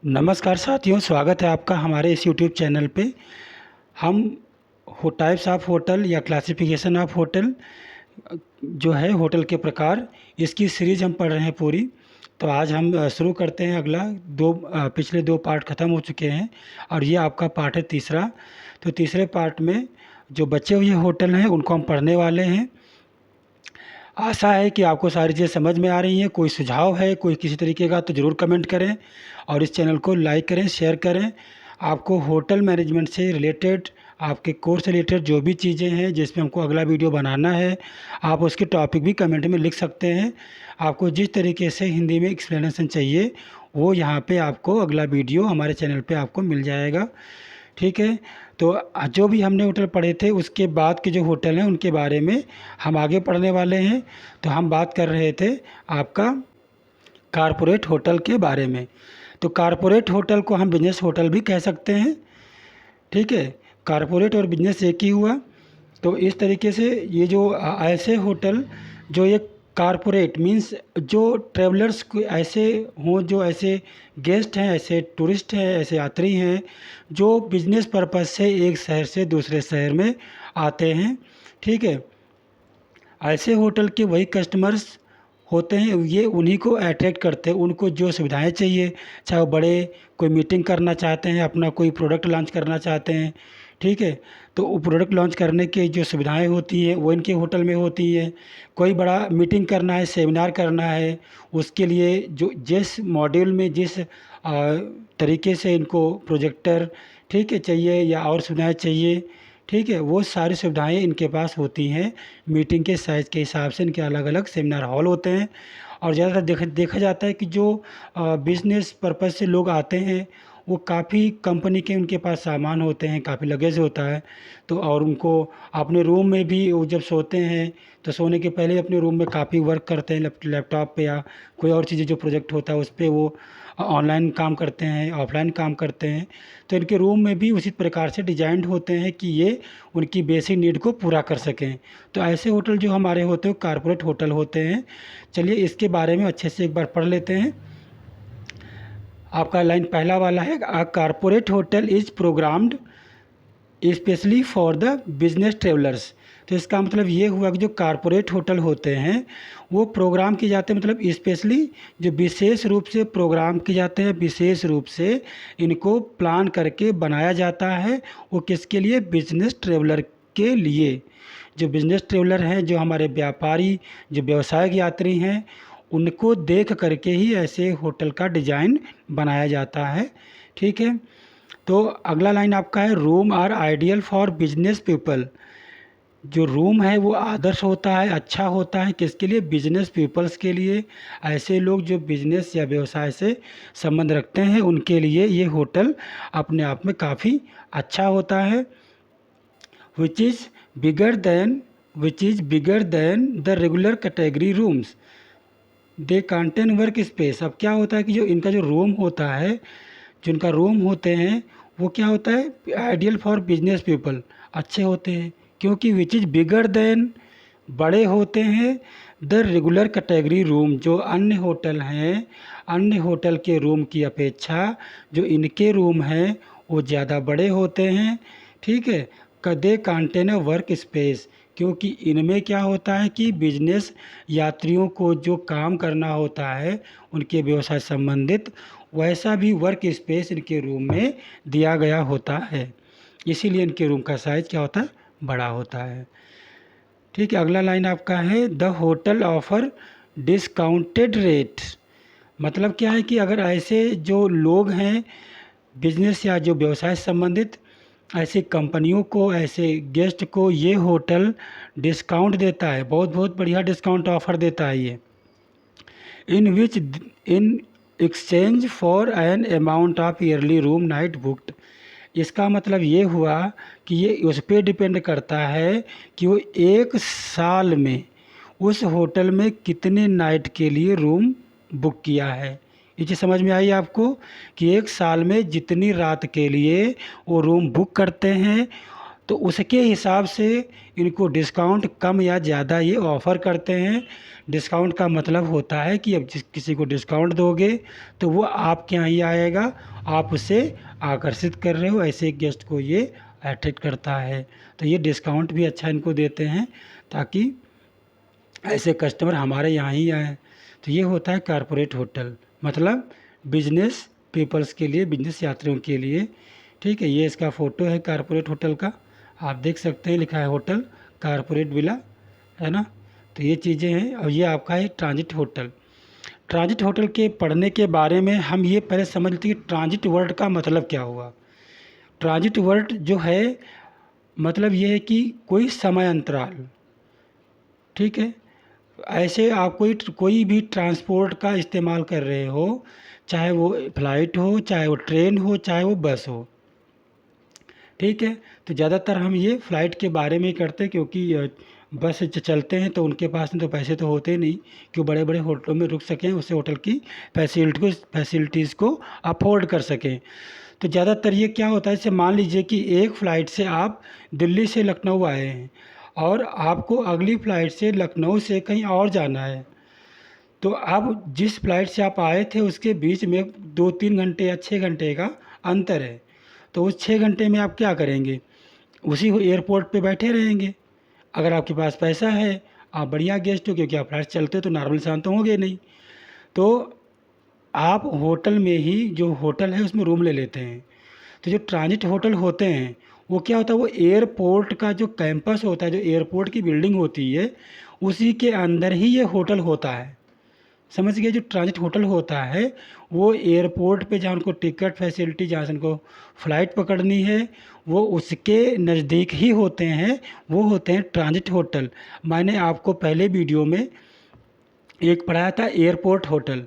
नमस्कार साथियों, स्वागत है आपका हमारे इस यूट्यूब चैनल पे। हम टाइप्स ऑफ होटल या क्लासिफिकेशन ऑफ होटल जो है होटल के प्रकार, इसकी सीरीज़ हम पढ़ रहे हैं पूरी। तो आज हम शुरू करते हैं। पिछले दो पार्ट ख़त्म हो चुके हैं और ये आपका पार्ट है तीसरा। तो तीसरे पार्ट में जो बचे हुए होटल हैं उनको हम पढ़ने वाले हैं। आशा है कि आपको सारी चीज़ें समझ में आ रही हैं। कोई सुझाव है कोई किसी तरीके का तो ज़रूर कमेंट करें और इस चैनल को लाइक करें, शेयर करें। आपको होटल मैनेजमेंट से रिलेटेड, आपके कोर्स से रिलेटेड जो भी चीज़ें हैं जिसमें हमको अगला वीडियो बनाना है, आप उसके टॉपिक भी कमेंट में लिख सकते हैं। आपको जिस तरीके से हिंदी में एक्सप्लेनेशन चाहिए वो यहाँ पे आपको अगला वीडियो हमारे चैनल पे आपको मिल जाएगा। ठीक है। तो जो भी हमने होटल पढ़े थे उसके बाद के जो होटल हैं उनके बारे में हम आगे पढ़ने वाले हैं। तो हम बात कर रहे थे आपका कारपोरेट होटल के बारे में। तो कारपोरेट होटल को हम बिजनेस होटल भी कह सकते हैं। ठीक है, कारपोरेट और बिजनेस एक ही हुआ। तो इस तरीके से ये जो ऐसे होटल जो ये कारपोरेट मीन्स जो ट्रेवलर्स को ऐसे हों, जो ऐसे गेस्ट हैं, ऐसे टूरिस्ट हैं, ऐसे यात्री हैं जो बिजनेस पर्पज़ से एक शहर से दूसरे शहर में आते हैं। ठीक है, ऐसे होटल के वही कस्टमर्स होते हैं, ये उन्हीं को अट्रैक्ट करते हैं। उनको जो सुविधाएं चाहिए, चाहे वो बड़े कोई मीटिंग करना चाहते हैं, अपना कोई प्रोडक्ट लॉन्च करना चाहते हैं, ठीक है, तो वो प्रोडक्ट लॉन्च करने की जो सुविधाएं होती हैं वो इनके होटल में होती हैं। कोई बड़ा मीटिंग करना है, सेमिनार करना है, उसके लिए जो जिस मॉड्यूल में जिस तरीके से इनको प्रोजेक्टर ठीक है चाहिए या और सुविधाएं चाहिए, ठीक है, वो सारी सुविधाएं इनके पास होती हैं। मीटिंग के साइज़ के हिसाब से इनके अलग अलग सेमिनार हॉल होते हैं। और ज़्यादातर देखा जाता है कि जो बिज़नेस पर्पज़ से लोग आते हैं वो काफ़ी कंपनी के उनके पास सामान होते हैं, काफ़ी लगेज होता है। तो और उनको अपने रूम में भी वो जब सोते हैं तो सोने के पहले अपने रूम में काफ़ी वर्क करते हैं, लैपटॉप पे या कोई और चीज़ें जो प्रोजेक्ट होता है उस पे वो ऑनलाइन काम करते हैं, ऑफलाइन काम करते हैं। तो इनके रूम में भी उसी प्रकार से डिजाइंड होते हैं कि ये उनकी बेसिक नीड को पूरा कर सकें। तो ऐसे होटल जो हमारे होते हैं कारपोरेट होटल होते हैं। चलिए इसके बारे में अच्छे से एक बार पढ़ लेते हैं। आपका लाइन पहला वाला है, a corporate hotel is programmed specially for the business travellers. तो इसका मतलब ये हुआ कि जो कारपोरेट होटल होते हैं वो प्रोग्राम किए जाते हैं, मतलब स्पेशली जो विशेष रूप से प्रोग्राम किए जाते हैं, विशेष रूप से इनको प्लान करके बनाया जाता है। वो किसके लिए? बिजनेस ट्रेवलर के लिए। जो बिजनेस ट्रेवलर हैं, जो हमारे व्यापारी, जो व्यवसायिक यात्री हैं, उनको देख करके ही ऐसे होटल का डिज़ाइन बनाया जाता है। ठीक है। तो अगला लाइन आपका है, room are ideal for business people. जो रूम है वो आदर्श होता है, अच्छा होता है किसके लिए? बिजनेस पीपल्स के लिए। ऐसे लोग जो बिजनेस या व्यवसाय से संबंध रखते हैं उनके लिए ये होटल अपने आप में काफ़ी अच्छा होता है। Which is bigger than the regular category rooms they contain work space. अब क्या होता है कि जो इनका जो रूम होता है, जो इनका रूम होते हैं वो क्या होता है? आइडियल फॉर बिजनेस पीपल, अच्छे होते हैं क्योंकि विच इज़ बिगर देन, बड़े होते हैं, द रेगुलर कैटेगरी रूम, जो अन्य होटल हैं, अन्य होटल के रूम की अपेक्षा जो इनके रूम हैं वो ज़्यादा बड़े होते हैं। ठीक है। कदे कंटेन वर्क स्पेस, क्योंकि इनमें क्या होता है कि बिजनेस यात्रियों को जो काम करना होता है उनके व्यवसाय संबंधित, वैसा भी वर्क स्पेस इनके रूम में दिया गया होता है। इसीलिए इनके रूम का साइज़ क्या होता है? बड़ा होता है। ठीक है। अगला लाइन आपका है, the hotel offer discounted rate. मतलब क्या है कि अगर ऐसे जो लोग हैं बिजनेस या जो व्यवसाय से संबंधित, ऐसी कंपनियों को, ऐसे गेस्ट को ये होटल डिस्काउंट देता है, बहुत बहुत बढ़िया डिस्काउंट ऑफ़र देता है ये। In exchange for an amount of yearly room night booked. इसका मतलब ये हुआ कि ये उस पर डिपेंड करता है कि वो एक साल में उस होटल में कितने नाइट के लिए रूम बुक किया है। ये चीज़ समझ में आई आपको कि एक साल में जितनी रात के लिए वो रूम बुक करते हैं तो उसके हिसाब से इनको डिस्काउंट कम या ज़्यादा ये ऑफ़र करते हैं। डिस्काउंट का मतलब होता है कि अब जिस किसी को डिस्काउंट दोगे तो वो आपके यहाँ ही आएगा आप उसे आकर्षित कर रहे हो, ऐसे गेस्ट को ये अट्रैक्ट करता है। तो ये डिस्काउंट भी अच्छा इनको देते हैं ताकि ऐसे कस्टमर हमारे यहाँ ही आए। तो ये होता है कारपोरेट होटल, मतलब बिजनेस पीपल्स के लिए, बिजनेस यात्रियों के लिए। ठीक है, ये इसका फ़ोटो है कारपोरेट होटल का, आप देख सकते हैं, लिखा है होटल कारपोरेट विला, है ना। तो ये चीज़ें हैं। और ये आपका है ट्रांजिट होटल। ट्रांजिट होटल के पढ़ने के बारे में हम ये पहले समझ लेते हैं कि ट्रांजिट वर्ड का मतलब क्या हुआ। ट्रांजिट वर्ड जो है मतलब ये है कि कोई समय अंतराल, ठीक है। ऐसे आप कोई भी ट्रांसपोर्ट का इस्तेमाल कर रहे हो, चाहे वो फ्लाइट हो, चाहे वो ट्रेन हो, चाहे वो बस हो, ठीक है। तो ज़्यादातर हम ये फ़्लाइट के बारे में ही करते हैं, क्योंकि बस से चलते हैं तो उनके पास में तो पैसे तो होते नहीं कि वो बड़े बड़े होटलों में रुक सकें, उससे होटल की फैसिलिटीज़ को अफोर्ड कर सकें। तो ज़्यादातर ये क्या होता है, जैसे मान लीजिए कि एक फ़्लाइट से आप दिल्ली से लखनऊ आए हैं और आपको अगली फ़्लाइट से लखनऊ से कहीं और जाना है। तो अब जिस फ़्लाइट से आप आए थे उसके बीच में 2-3 घंटे या 6 घंटे का अंतर है। तो उस 6 घंटे में आप क्या करेंगे, उसी एयरपोर्ट पे बैठे रहेंगे। अगर आपके पास पैसा है, आप बढ़िया गेस्ट हो, क्योंकि आप फ्लाइट चलते हो तो नॉर्मल इंसान तो होंगे नहीं, तो आप होटल में ही, जो होटल है उसमें रूम ले लेते हैं। तो जो ट्रांजिट होटल होते हैं वो क्या होता है, वो एयरपोर्ट का जो कैंपस होता है, जो एयरपोर्ट की बिल्डिंग होती है, उसी के अंदर ही ये होटल होता है। समझ गए। जो ट्रांजिट होटल होता है वो एयरपोर्ट पे जहाँ उनको टिकट फैसिलिटी, जहाँ से उनको फ़्लाइट पकड़नी है, वो उसके नज़दीक ही होते हैं, वो होते हैं ट्रांजिट होटल। मैंने आपको पहले वीडियो में एक पढ़ाया था एयरपोर्ट होटल।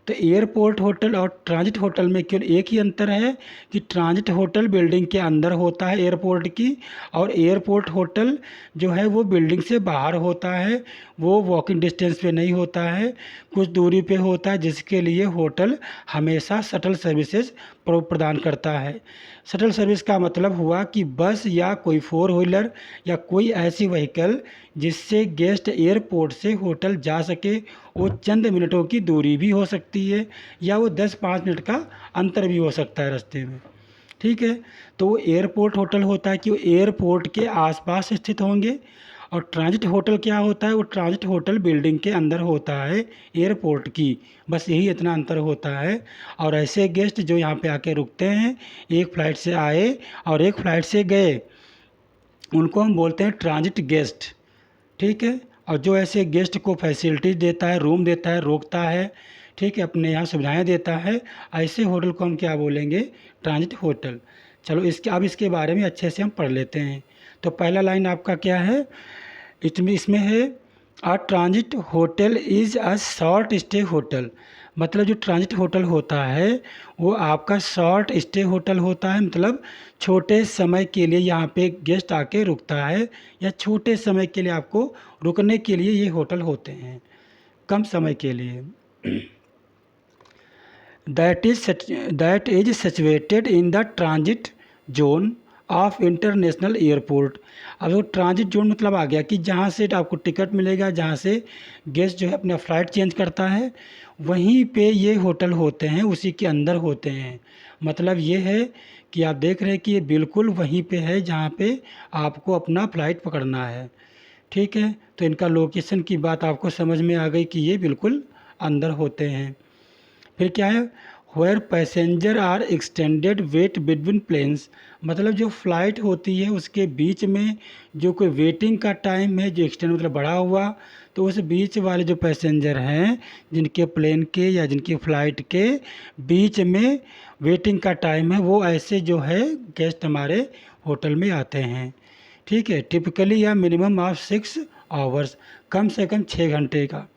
तो एयरपोर्ट होटल और ट्रांजिट होटल में केवल एक ही अंतर है कि ट्रांजिट होटल बिल्डिंग के अंदर होता है एयरपोर्ट की, और एयरपोर्ट होटल जो है वो बिल्डिंग से बाहर होता है, वो वॉकिंग डिस्टेंस पे नहीं होता है, कुछ दूरी पे होता है, जिसके लिए होटल हमेशा शटल सर्विसेज प्रदान करता है। शटल सर्विस का मतलब हुआ कि बस या कोई 4 व्हीलर या कोई ऐसी व्हीकल जिससे गेस्ट एयरपोर्ट से होटल जा सके। वो चंद मिनटों की दूरी भी हो सकती है, या वो 10-5 मिनट का अंतर भी हो सकता है रास्ते में, ठीक है। तो वो एयरपोर्ट होटल होता है कि वो एयरपोर्ट के आसपास स्थित होंगे। और ट्रांजिट होटल क्या होता है, वो ट्रांजिट होटल बिल्डिंग के अंदर होता है एयरपोर्ट की, बस यही इतना अंतर होता है। और ऐसे गेस्ट जो यहाँ पे आके रुकते हैं, एक फ़्लाइट से आए और एक फ़्लाइट से गए, उनको हम बोलते हैं ट्रांजिट गेस्ट, ठीक है। और जो ऐसे गेस्ट को फैसिलिटीज़ देता है, रूम देता है, रोकता है, ठीक है, अपने यहाँ सुविधाएं देता है, ऐसे होटल को हम क्या बोलेंगे, ट्रांजिट होटल। चलो अब इसके बारे में अच्छे से हम पढ़ लेते हैं। तो पहला लाइन आपका क्या है, इसमें है a transit hotel is a short stay hotel. मतलब जो ट्रांजिट होटल होता है वो आपका शॉर्ट स्टे होटल होता है, मतलब छोटे समय के लिए यहाँ पे गेस्ट आके रुकता है, या छोटे समय के लिए आपको रुकने के लिए ये होटल होते हैं, कम समय के लिए। That is situated in the transit zone of international airport. अब वो ट्रांजिट जोन मतलब आ गया कि जहाँ से आपको टिकट मिलेगा, जहाँ से गेस्ट जो है अपना फ़्लाइट चेंज करता है, वहीं पे ये होटल होते हैं, उसी के अंदर होते हैं। मतलब ये है कि आप देख रहे हैं कि ये बिल्कुल वहीं पे है जहाँ पे आपको अपना फ़्लाइट पकड़ना है, ठीक है। तो इनका लोकेशन की बात आपको समझ में आ गई कि ये बिल्कुल अंदर होते हैं। फिर क्या है, where passenger are extended wait between planes. मतलब जो फ़्लाइट होती है उसके बीच में जो कोई वेटिंग का टाइम है, जो एक्सटेंड मतलब बढ़ा हुआ, तो उस बीच वाले जो पैसेंजर हैं, जिनके प्लेन के या जिनकी फ़्लाइट के बीच में वेटिंग का टाइम है, वो ऐसे जो है गेस्ट हमारे होटल में आते हैं, ठीक है। टिपिकली या मिनिमम ऑफ 6 आवर्स, कम से कम 6 घंटे का,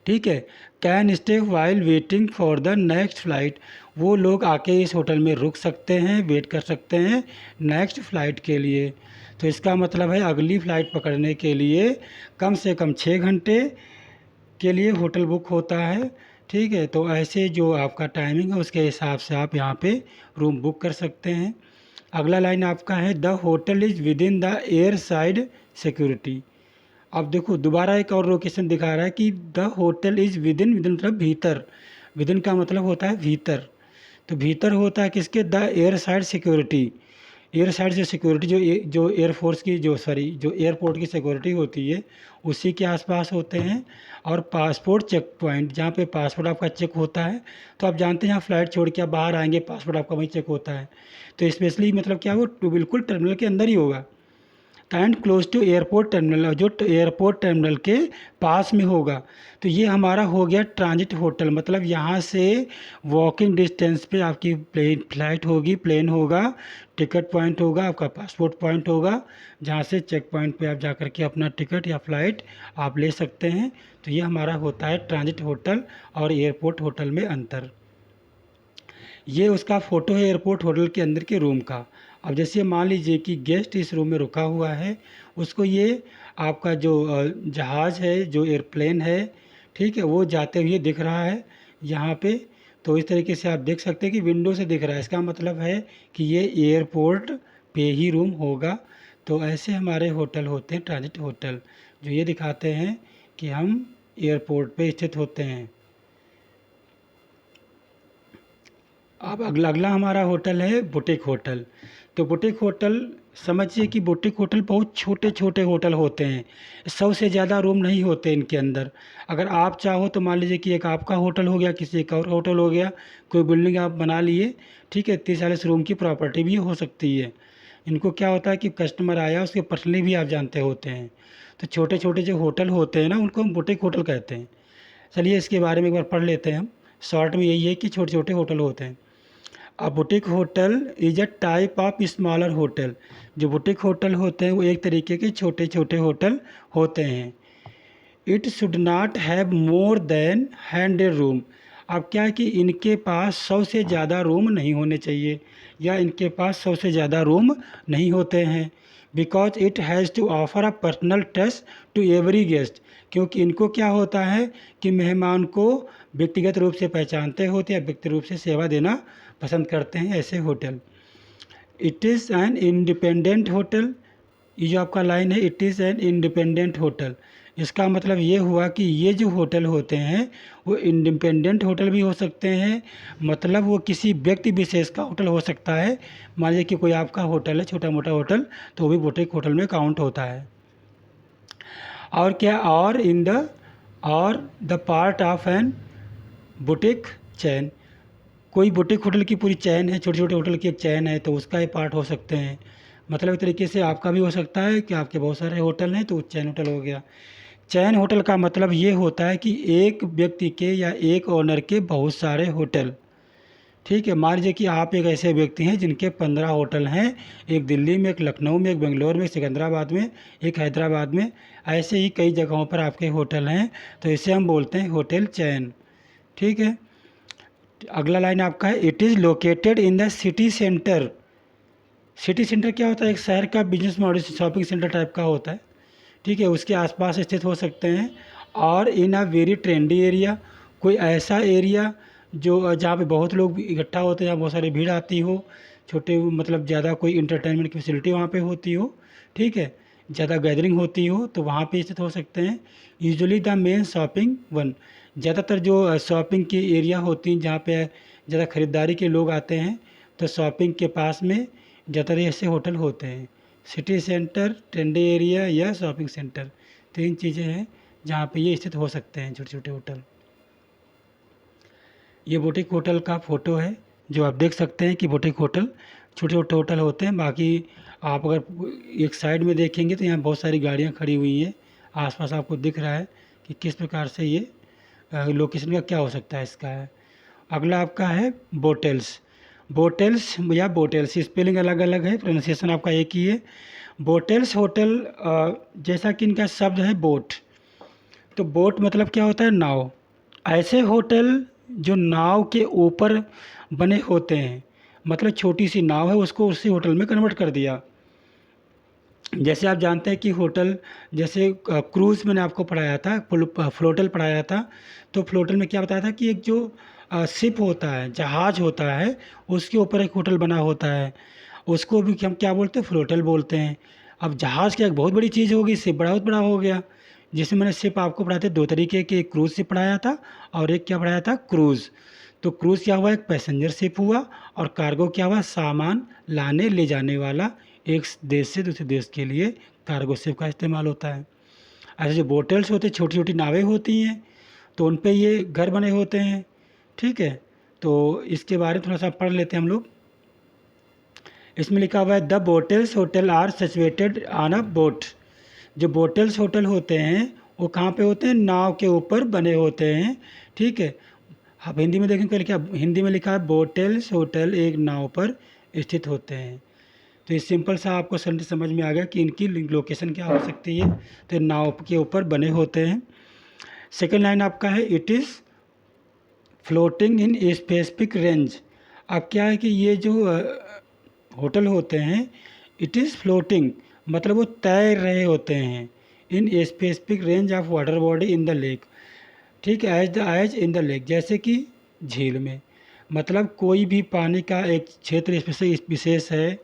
ठीक है। Can stay while waiting for the next flight. वो लोग आके इस होटल में रुक सकते हैं, वेट कर सकते हैं नेक्स्ट फ़्लाइट के लिए। तो इसका मतलब है अगली फ़्लाइट पकड़ने के लिए कम से कम 6 घंटे के लिए होटल बुक होता है, ठीक है। तो ऐसे जो आपका टाइमिंग है उसके हिसाब से आप यहाँ पे रूम बुक कर सकते हैं। अगला लाइन आपका है the hotel is with in the air side security. अब देखो दोबारा एक और लोकेशन दिखा रहा है कि the hotel is with in मतलब भीतर, विद इन का मतलब होता है भीतर। तो भीतर होता है किसके, the air side security. Air side से सिक्योरिटी जो एयरफोर्स की जो एयरपोर्ट की सिक्योरिटी होती है उसी के आसपास होते हैं। और पासपोर्ट चेक पॉइंट, जहाँ पे पासपोर्ट आपका चेक होता है, तो आप जानते हैं यहाँ फ़्लाइट छोड़ के आप बाहर आएंगे पासपोर्ट आपका वहीं चेक होता है। तो स्पेशली मतलब क्या, वो बिल्कुल टर्मिनल के अंदर ही होगा, and close to airport terminal, जो एयरपोर्ट टर्मिनल के पास में होगा। तो ये हमारा हो गया ट्रांजिट होटल, मतलब यहाँ से वॉकिंग डिस्टेंस पे आपकी फ्लाइट होगी, प्लेन होगा, टिकट पॉइंट होगा, आपका पासपोर्ट पॉइंट होगा, जहाँ से चेक पॉइंट पे आप जा कर के अपना टिकट या फ़्लाइट आप ले सकते हैं। तो ये हमारा होता है ट्रांजिट होटल और एयरपोर्ट होटल में अंतर। ये उसका फ़ोटो है एयरपोर्ट होटल के अंदर के रूम का। अब जैसे मान लीजिए कि गेस्ट इस रूम में रुका हुआ है, उसको ये आपका जो जहाज़ है, जो एयरप्लेन है, ठीक है, वो जाते हुए दिख रहा है यहाँ पे। तो इस तरीके से आप देख सकते हैं कि विंडो से दिख रहा है, इसका मतलब है कि ये एयरपोर्ट पे ही रूम होगा। तो ऐसे हमारे होटल होते हैं ट्रांजिट होटल, जो ये दिखाते हैं कि हम एयरपोर्ट पे स्थित होते हैं। अब अगला हमारा होटल है बुटीक होटल। तो बुटीक होटल समझिए कि बुटीक होटल बहुत छोटे छोटे होटल होते हैं, 100 से ज़्यादा रूम नहीं होते इनके अंदर। अगर आप चाहो तो मान लीजिए कि एक आपका होटल हो गया, किसी एक और होटल हो गया, कोई बिल्डिंग आप बना लिए, ठीक है, 30-40 रूम की प्रॉपर्टी भी हो सकती है। इनको क्या होता है कि कस्टमर आया उसके पर्सनली भी आप जानते होते हैं। तो छोटे छोटे जो होटल होते हैं ना, उनको हम बुटीक होटल कहते हैं। चलिए इसके बारे में एक बार पढ़ लेते हैं हम। शॉर्ट में यही है कि छोटे छोटे होटल होते हैं। अ boutique hotel is a type of smaller hotel. जो बुटीक होटल होते हैं वो एक तरीके के छोटे छोटे होटल होते हैं। It should not have more than 100 room. अब क्या है कि इनके पास 100 से ज़्यादा रूम नहीं होने चाहिए, या इनके पास 100 से ज़्यादा रूम नहीं होते हैं। Because it has to offer a personal touch to every guest. क्योंकि इनको क्या होता है कि मेहमान को व्यक्तिगत रूप से पहचानते होते हैं, व्यक्ति रूप से सेवा देना पसंद करते हैं ऐसे hotel. It is an independent hotel. ये जो आपका लाइन है, it is an independent hotel, इसका मतलब ये हुआ कि ये जो होटल होते हैं वो इंडिपेंडेंट होटल भी हो सकते हैं, मतलब वो किसी व्यक्ति विशेष का होटल हो सकता है। मान लीजिए कि कोई आपका होटल है, छोटा मोटा होटल, तो वो भी बुटीक होटल में काउंट होता है। और क्या, और the part of an boutique chain. कोई बुटीक होटल की पूरी चैन है, छोटे छोटे होटल की एक चैन है, तो उसका ही पार्ट हो सकते हैं। मतलब एक तरीके से आपका भी हो सकता है कि आपके बहुत सारे होटल हैं तो चैन होटल हो गया। चैन होटल का मतलब ये होता है कि एक व्यक्ति के या एक ओनर के बहुत सारे होटल, ठीक है। मान लीजिए कि आप एक ऐसे व्यक्ति हैं जिनके 15 होटल हैं, एक दिल्ली में, एक लखनऊ में, एक बेंगलोर में, एक सिकंदराबाद में, एक हैदराबाद में, ऐसे ही कई जगहों पर आपके होटल हैं, तो इसे हम बोलते हैं होटल चैन, ठीक है। अगला लाइन आपका है, it is located in the city centre. City centre क्या होता है, एक शहर का business model shopping centre type का होता है, ठीक है, उसके आसपास स्थित हो सकते हैं। और इन अ वेरी ट्रेंडी एरिया, कोई ऐसा एरिया जो जहाँ पे बहुत लोग इकट्ठा होते हैं, जहाँ बहुत सारी भीड़ आती हो, छोटे मतलब ज़्यादा कोई इंटरटेनमेंट की फैसिलिटी वहाँ पे होती हो, ठीक है, ज़्यादा गैदरिंग होती हो, तो वहाँ पे स्थित हो सकते हैं। Usually the main shopping one, ज़्यादातर जो शॉपिंग की एरिया होती हैं जहाँ पे ज़्यादा ख़रीदारी के लोग आते हैं, तो शॉपिंग के पास में ज़्यादातर ऐसे होटल होते हैं। सिटी सेंटर, ट्रेंडी एरिया या शॉपिंग सेंटर, 3 चीज़ें हैं जहाँ पे ये स्थित हो सकते हैं छोटे छोटे होटल। ये बुटीक होटल का फ़ोटो है, जो आप देख सकते हैं कि बुटीक होटल छोटे छोटे होटल होते हैं। बाकी आप अगर एक साइड में देखेंगे तो यहाँ बहुत सारी गाड़ियाँ खड़ी हुई हैं, आसपास आपको दिख रहा है कि किस प्रकार से ये लोकेशन का क्या हो सकता है इसका है। अगला आपका है बोटेल्स। बोटेल्स या बोटेल्स, स्पेलिंग अलग अलग है, प्रोनाउंसिएशन आपका एक ही है। बोटेल्स होटल, जैसा कि इनका शब्द है बोट, तो बोट मतलब क्या होता है, नाव। ऐसे होटल जो नाव के ऊपर बने होते हैं, मतलब छोटी सी नाव है उसको उसी होटल में कन्वर्ट कर दिया। जैसे आप जानते हैं कि होटल, जैसे क्रूज़ मैंने आपको पढ़ाया था, फ्लोटल पढ़ाया था, तो फ्लोटल में क्या बताया था कि एक जो शिप होता है, जहाज़ होता है, उसके ऊपर एक होटल बना होता है, उसको भी हम क्या बोलते हैं, फ्लोटल बोलते हैं। अब जहाज़ क्या एक बहुत बड़ी चीज़ होगी, शिप बहुत बड़ा हो गया। जैसे मैंने शिप आपको पढ़ाया था 2 तरीके के, एक क्रूज़ शिप पढ़ाया था और एक क्या पढ़ाया था, क्रूज़। तो क्रूज़ क्या हुआ, एक पैसेंजर शिप हुआ, और कार्गो क्या हुआ, सामान लाने ले जाने वाला, एक देश से दूसरे देश के लिए कार्गो शिप का इस्तेमाल होता है। ऐसे जो बोटल्स होते हैं, छोटी छोटी नावें होती हैं, तो उन पे ये घर बने होते हैं। ठीक है, तो इसके बारे में थोड़ा सा पढ़ लेते हैं हम लोग। इसमें लिखा हुआ है the botels hotel are situated on a boat. जो बोटल्स होटल होते हैं वो कहाँ पे होते हैं, नाव के ऊपर बने होते हैं। ठीक है, आप हिंदी में देखें क्या, हिंदी में लिखा है बोटल्स होटल एक नाव पर स्थित होते हैं। तो ये सिंपल सा आपको समझ में आ गया कि इनकी लोकेशन क्या हो सकती है। तो नाव के ऊपर बने होते हैं। सेकेंड लाइन आपका है it is floating in specific range. अब क्या है कि ये जो होटल होते हैं, इट इज़ फ्लोटिंग मतलब वो तैर रहे होते हैं, in specific range of water body in the lake. ठीक है, एज इन द लेक, जैसे कि झील में, मतलब कोई भी पानी का एक क्षेत्र विशेष है,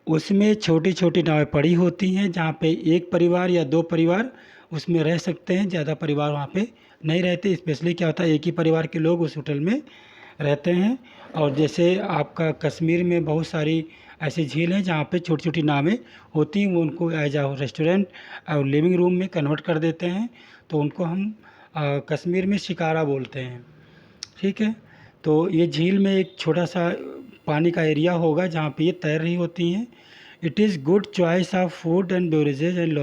उसमें छोटी छोटी नावें पड़ी होती हैं, जहाँ पे एक परिवार या दो परिवार उसमें रह सकते हैं, ज़्यादा परिवार वहाँ पे नहीं रहते। स्पेशली क्या होता है, एक ही परिवार के लोग उस होटल में रहते हैं। और जैसे आपका कश्मीर में बहुत सारी ऐसी झील हैं जहाँ पे छोटी छोटी नावें होती हैं, वो उनको एज आ रेस्टोरेंट और लिविंग रूम में कन्वर्ट कर देते हैं, तो उनको हम कश्मीर में शिकारा बोलते हैं। ठीक है, तो ये झील में एक छोटा सा पानी का एरिया होगा जहाँ पे ये तैर रही होती हैं। It is good choice of food and beverages and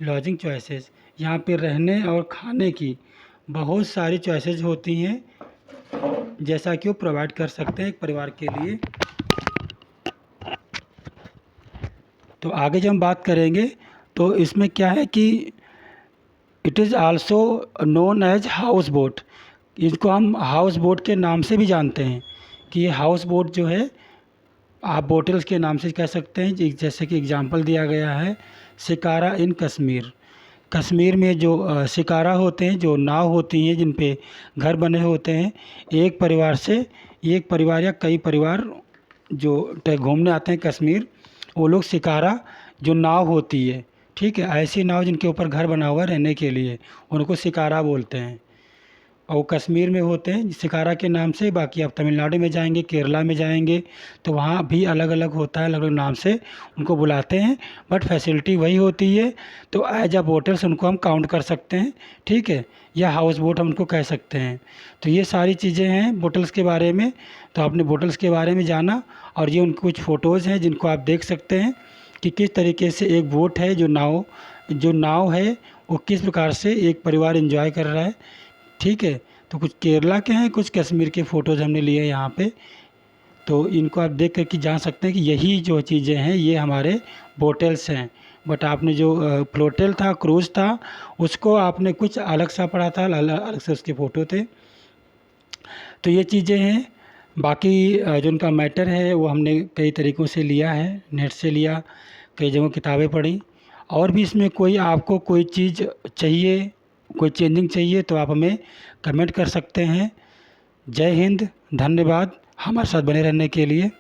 lodging choices. यहाँ पे रहने और खाने की बहुत सारी चॉइसेस होती हैं, जैसा कि वो प्रोवाइड कर सकते हैं एक परिवार के लिए। तो आगे जब हम बात करेंगे तो इसमें क्या है कि it is also known as houseboat. इसको हम हाउस बोट के नाम से भी जानते हैं कि ये हाउस बोट जो है आप बोटल्स के नाम से कह सकते हैं। जैसे कि एग्जांपल दिया गया है शिकारा इन कश्मीर। कश्मीर में जो शिकारा होते हैं, जो नाव होती हैं जिन पे घर बने होते हैं, एक परिवार या कई परिवार जो घूमने आते हैं कश्मीर, वो लोग शिकारा जो नाव होती है, ठीक है, ऐसी नाव जिनके ऊपर घर बना हुआ है रहने के लिए, उनको शिकारा बोलते हैं। और वो कश्मीर में होते हैं शिकारा के नाम से। बाकी आप तमिलनाडु में जाएंगे, केरला में जाएंगे, तो वहाँ भी अलग अलग होता है, अलग अलग नाम से उनको बुलाते हैं, बट फैसिलिटी वही होती है। तो एज अ बोटल्स उनको हम काउंट कर सकते हैं। ठीक है, या हाउस बोट हम उनको कह सकते हैं। तो ये सारी चीज़ें हैं बोटल्स के बारे में। तो आपने बोटल्स के बारे में जाना, और ये उनकी कुछ फ़ोटोज़ हैं जिनको आप देख सकते हैं कि किस तरीके से एक बोट है, जो नाव है वो किस प्रकार से एक परिवार एंजॉय कर रहा है। ठीक है, तो कुछ केरला के हैं, कुछ कश्मीर के फ़ोटोज़ हमने लिए हैं यहाँ पे। तो इनको आप देख कर के जान सकते हैं कि यही जो चीज़ें हैं ये हमारे बोटल्स हैं। बट आपने जो फ्लोटेल था, क्रूज़ था, उसको आपने कुछ अलग सा पढ़ा था, अलग से उसके फ़ोटो थे। तो ये चीज़ें हैं। बाकी जो उनका मैटर है वो हमने कई तरीक़ों से लिया है, नेट से लिया, कई जगहों किताबें पढ़ी। और भी इसमें कोई आपको कोई चीज़ चाहिए, कोई चेंजिंग चाहिए, तो आप हमें कमेंट कर सकते हैं। जय हिंद, धन्यवाद हमारे साथ बने रहने के लिए।